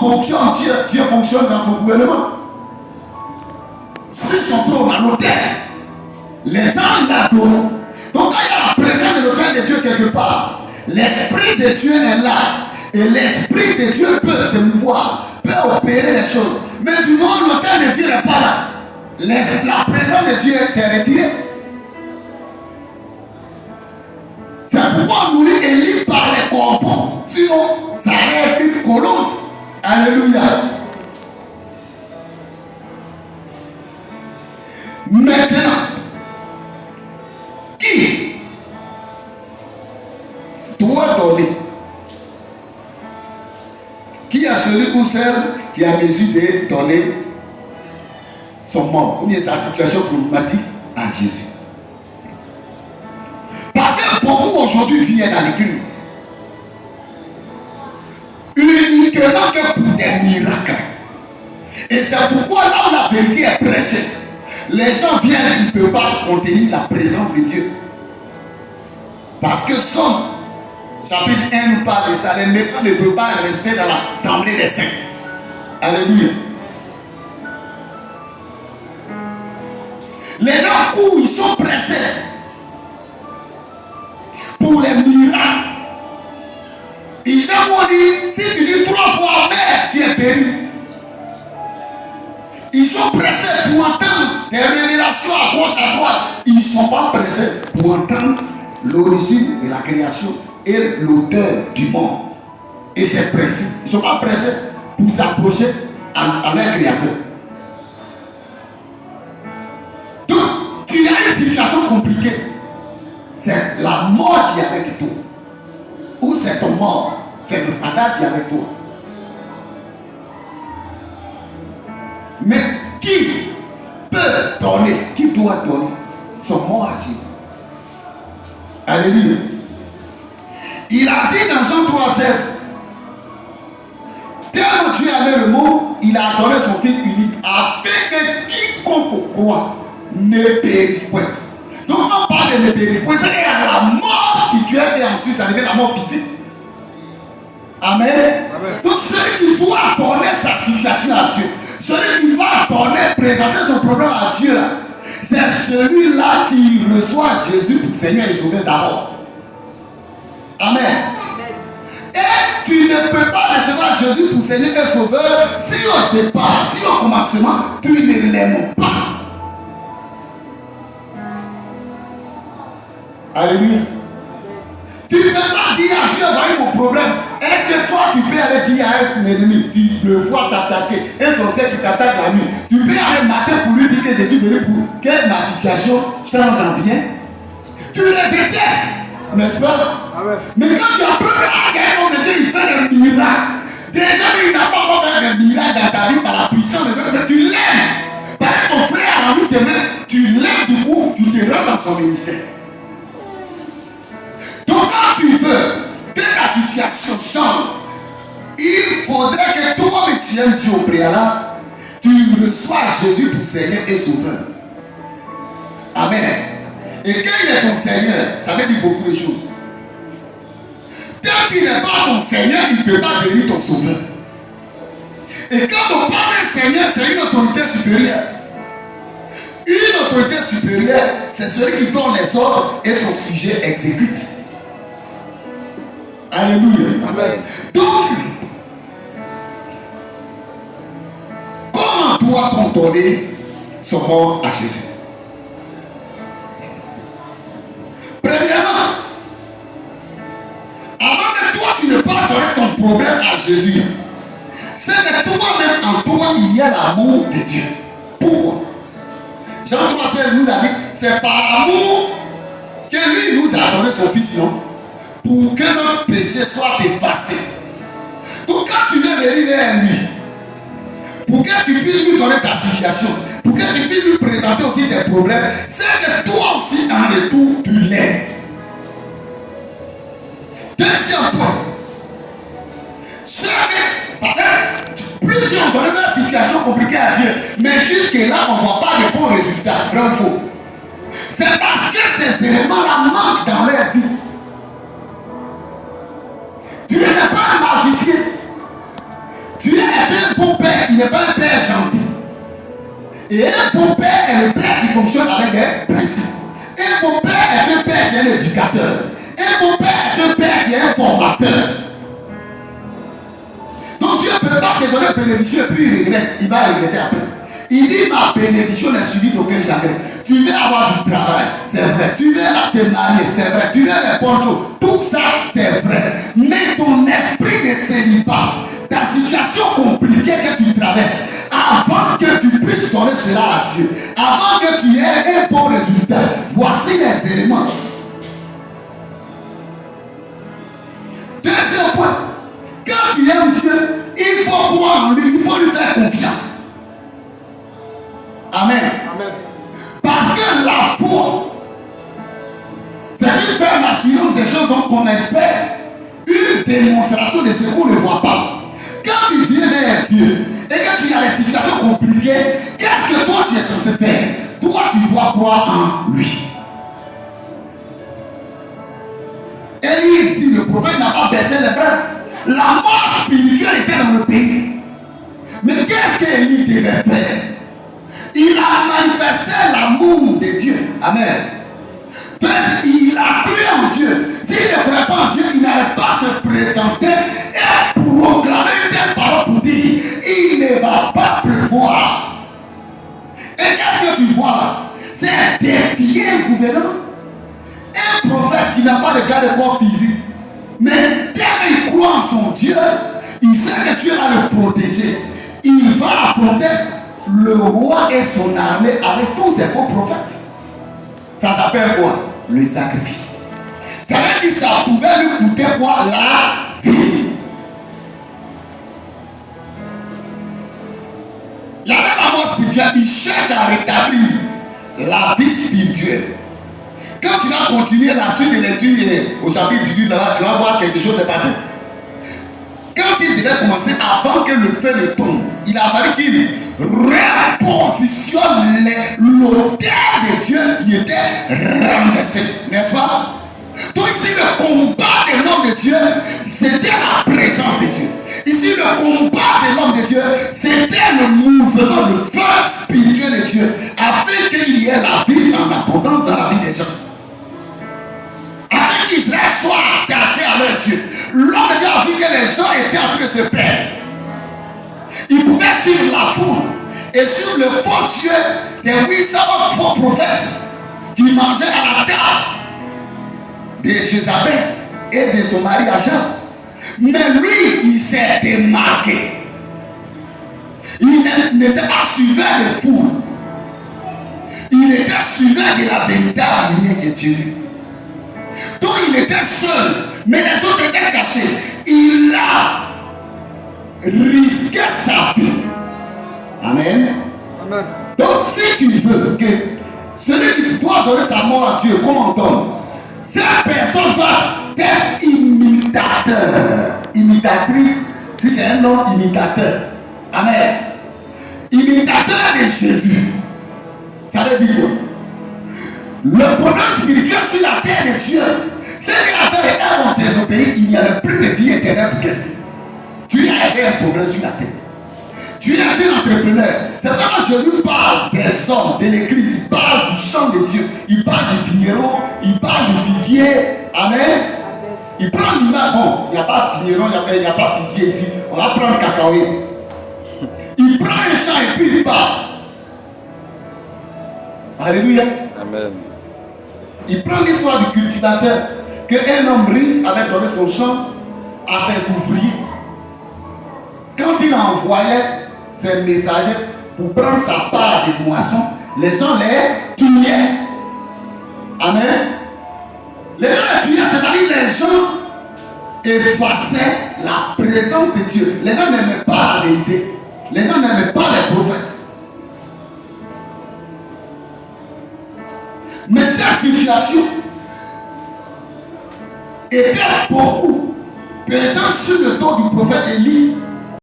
fonctionne Dieu, Dieu fonctionne dans son gouvernement. Si son trône à l'autel, les anges l'adorent. Donc quand il y a la présence de l'autel de Dieu quelque part, l'Esprit de Dieu est là. Et l'Esprit de Dieu peut se mouvoir, peut opérer les choses. Mais du moment où l'autel de Dieu n'est pas là, la présence de Dieu s'est retirée. C'est pourquoi nous dit Élie par les corbeaux. Sinon, ça allait être une colombe. Alléluia. Maintenant, qui doit donner? Qui est celui ou celle qui a mesure de donner son mort ou bien sa situation problématique à Jésus? Parce que beaucoup aujourd'hui viennent à l'église uniquement que pour des miracles. Et c'est pourquoi là où la vérité est prêchée, les gens viennent, ils ne peuvent pas se contenir de la présence de Dieu. Parce que Somme, chapitre 1 nous parle de ça. Les méchants ne peuvent pas rester dans l'assemblée des saints. Alléluia. Les gens courent, ils sont pressés pour les miracles. Ils ont dit, si tu dis 3 fois Amen, tu es béni. Ils sont pressés pour entendre des révélations à gauche, à droite. Ils ne sont pas pressés pour entendre l'origine de la création et l'auteur du monde et ses principes. Ils ne sont pas pressés pour s'approcher à leur créateur. Donc, tu as une situation compliquée. C'est la mort qui est avec toi. Ou c'est ton mort. C'est le cadavre qui est avec toi. Mais qui peut donner, qui doit donner son mort à Jésus? Alléluia. Il a dit dans Jean 3,16, tellement Dieu aimait le monde, il a donné son Fils unique, afin que quiconque croit ne périsse point. Donc quand on parle de ne périsse point, c'est la mort spirituelle et ensuite ça devient la mort physique. Amen. Amen. Donc celui qui doit donner sa situation à Dieu, celui qui va donner, présenter son problème à Dieu, c'est celui-là qui reçoit Jésus pour Seigneur et Sauveur d'abord. Amen. Et tu ne peux pas recevoir Jésus pour Seigneur et Sauveur si au départ, si au commencement, tu ne l'aimes pas. Alléluia. Tu ne peux pas dire à Dieu, voyez mon problème. Est-ce que toi tu peux aller dire à un ennemi, tu le vois t'attaquer, un sorcier qui t'attaque la nuit, tu peux aller le matin pour lui dire que Jésus est venu pour que ma situation change en bien? Tu le détestes, n'est-ce pas? Amen. Mais quand tu apprends à un homme de Dieu, il fait des miracles. Déjà, il n'a pas encore fait des miracles dans ta vie par la puissance de Dieu, mais tu l'aimes. Parce que ton frère a envie de te mettre, tu l'aimes du coup, tu te rends dans son ministère. Donc quand tu veux que la situation change, il faudrait que toi-même tu aimes Dieu au préalable, tu reçois Jésus pour Seigneur et Sauveur. Amen. Et quand il est ton Seigneur, ça veut dire beaucoup de choses. Tant qu'il n'est pas ton Seigneur, il ne peut pas devenir ton Sauveur. Et quand on parle d'un Seigneur, c'est une autorité supérieure. Une autorité supérieure, c'est celui qui donne les ordres et son sujet exécute. Alléluia. Amen. Donc, comment doit-on donner son mort à Jésus? Premièrement, avant que toi tu ne pas donner ton problème à Jésus, c'est que toi-même en toi il y a l'amour de Dieu. Pourquoi? Jean 3,16 nous a dit, c'est par amour que lui nous a donné son Fils, non? Pour que notre péché soit effacé. Donc quand tu viens venir vers lui, pour que tu puisses lui donner ta situation, pour que tu puisses lui présenter aussi tes problèmes, c'est que toi aussi en retour tu l'aimes. Deuxième point, c'est que plusieurs ont donné une situation compliquée à Dieu, mais jusque-là on ne voit pas de bons résultats, vrai ou faux. C'est parce que ces éléments-là manquent dans leur vie. Tu n'es pas un magicien. Tu es Et un bon père est le père qui fonctionne avec des principes. Un bon père est un père qui est un éducateur. Un bon père est un père qui est un formateur. Donc Dieu ne peut pas te donner bénédiction et puis il regrette. Il va regretter après. Il dit ma bénédiction n'est suivie d'aucun chagrin. Tu veux avoir du travail, c'est vrai. Tu veux te marier, c'est vrai. Tu veux des bonnes choses, tout ça c'est vrai. Mais ton esprit ne séduit pas. Ta situation compliquée que tu traverses, avant que tu puisses donner cela à Dieu, avant que tu aies un bon résultat, voici les éléments. Deuxième point, quand tu aimes Dieu, il faut croire en lui, il faut lui faire confiance. Amen. Amen. Parce que la foi, c'est une ferme assurance des choses dont on espère, une démonstration de ce qu'on ne voit pas. Quand tu viens vers Dieu et que tu as des situations compliquées, qu'est-ce que toi tu es censé faire? Toi tu dois croire en lui. Élie ici, le prophète n'a pas baissé les bras. La mort spirituelle était dans le pays. Mais qu'est-ce qu'Élie devait faire? Il a manifesté l'amour de Dieu. Amen. Donc, il a cru en Dieu. S'il ne croyait pas en Dieu, il n'allait pas se présenter et proclamer une parole pour dire il ne va pas pleuvoir. Et qu'est-ce que tu vois là? C'est défier le gouvernement. Un prophète qui n'a pas de garde de corps physique, mais dès qu'il croit en son Dieu, il sait que Dieu va le protéger. Il va affronter le roi et son armée avec tous ses faux prophètes. Ça s'appelle quoi? Le sacrifice. Ça veut dire que ça pouvait lui coûter quoi? La vie. La même mort spirituelle, il cherche à rétablir la vie spirituelle. Quand tu vas continuer la suite de l'étude au chapitre 18, là, tu vas voir quelque chose s'est passé. Quand il devait commencer, avant que le feu ne tombe, il a fallu qu'il repositionne l'autel de Dieu qui était renversé, n'est-ce pas? Donc ici le combat de l'homme de Dieu, c'était la présence de Dieu. Ici le combat de l'homme de Dieu, c'était le mouvement, le feu spirituel de Dieu, afin qu'il y ait la vie en abondance dans la vie des gens. Afin qu'Israël soit attaché à leur Dieu. L'homme de Dieu a vu que les gens étaient en train de se perdre. Ils pouvaient suivre la foule et suivre le faux Dieu des 800 faux prophètes qui mangeaient à la table de Jézabel et de son mari Achab. Mais lui, il s'est démarqué. Il n'était pas suivant de foule. Il était suivant de la véritable lumière qui est Jésus. Donc il était seul, mais les autres étaient cachés. Il a risqué sa vie. Amen. Amen. Donc si tu veux que celui qui doit donner sa mort à Dieu, comme on donne, cette personne doit être imitateur, imitatrice, si c'est un nom imitateur. Amen. Imitateur de Jésus. Ça veut dire quoi? Le bonheur spirituel sur la terre de Dieu, c'est que la terre est dans tes pays, il n'y avait plus de vie éternelle pour quelqu'un. Tu avais un problème sur la terre. Tu es un entrepreneur. C'est vraiment Jésus parle des hommes, de l'église. Il parle du champ de Dieu. Il parle du vigneron. Il parle du figuier. Amen. Il prend l'image. Bon, il n'y a pas de vigneron, il n'y a pas de figuier ici. On va prendre le cacahuète. Il prend un champ et puis il parle. Alléluia. Amen. Il prend l'histoire du cultivateur qu'un homme riche avait donné son champ à ses ouvriers. Quand il envoyait ses messagers pour prendre sa part de moisson, les gens les tuaient. Amen. Les gens les tuaient, c'est-à-dire les gens effaçaient la présence de Dieu. Les gens n'aimaient pas la vérité. Les gens n'aimaient pas les prophètes. Mais cette situation était beaucoup pesant sur le dos du prophète Élie